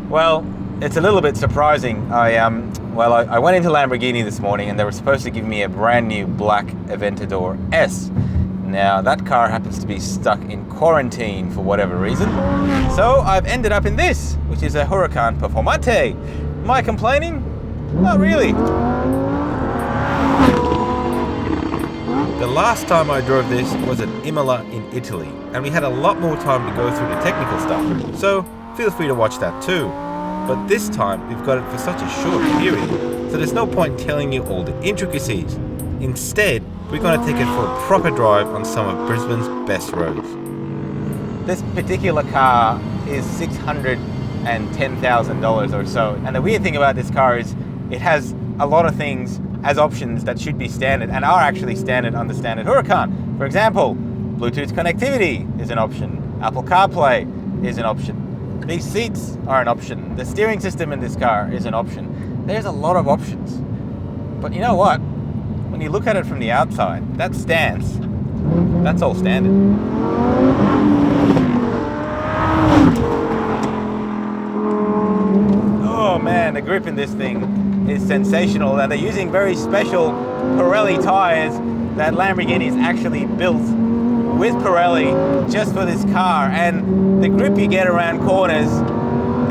Well, it's a little bit surprising. I went into Lamborghini this morning and they were supposed to give me a brand new black Aventador S. Now, that car happens to be stuck in quarantine for whatever reason. So I've ended up in this, which is a Huracan Performante. Am I complaining? Not really. The last time I drove this was at Imola in Italy, and we had a lot more time to go through the technical stuff, so feel free to watch that too. But this time we've got it for such a short period, so there's no point telling you all the intricacies. Instead, we're going to take it for a proper drive on some of Brisbane's best roads. This particular car is $610,000 or so, and the weird thing about this car is it has a lot of things as options that should be standard and are actually standard on the standard Huracan. For example, Bluetooth connectivity is an option. Apple CarPlay is an option. These seats are an option. The steering system in this car is an option. There's a lot of options. But you know what? When you look at it from the outside, that stance, that's all standard. Oh man, the grip in this thing is sensational, and they're using very special Pirelli tires that Lamborghini's actually built with Pirelli just for this car, and the grip you get around corners,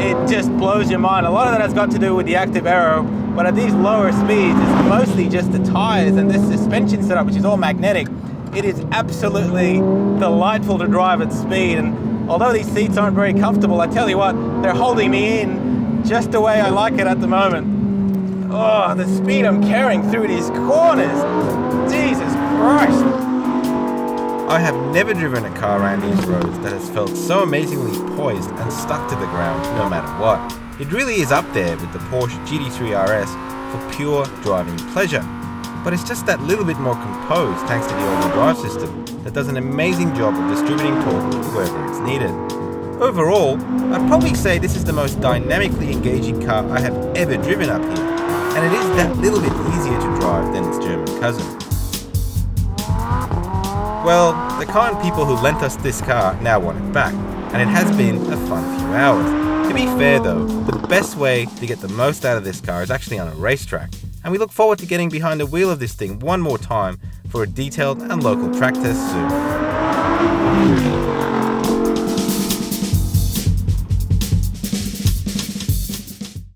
it just blows your mind. A lot of that has got to do with the active aero, but at these lower speeds, it's mostly just the tires and this suspension setup, which is all magnetic. It is absolutely delightful to drive at speed, and although these seats aren't very comfortable, I tell you what, they're holding me in just the way I like it at the moment. Oh, the speed I'm carrying through these corners. Jesus Christ. I have never driven a car around these roads that has felt so amazingly poised and stuck to the ground no matter what. It really is up there with the Porsche GT3 RS for pure driving pleasure. But it's just that little bit more composed thanks to the all-wheel drive system that does an amazing job of distributing torque to wherever it's needed. Overall, I'd probably say this is the most dynamically engaging car I have ever driven up here. And it is that little bit easier to drive than its German cousin. Well, the kind people who lent us this car now want it back, and it has been a fun few hours. To be fair though, the best way to get the most out of this car is actually on a racetrack, and we look forward to getting behind the wheel of this thing one more time for a detailed and local track test soon.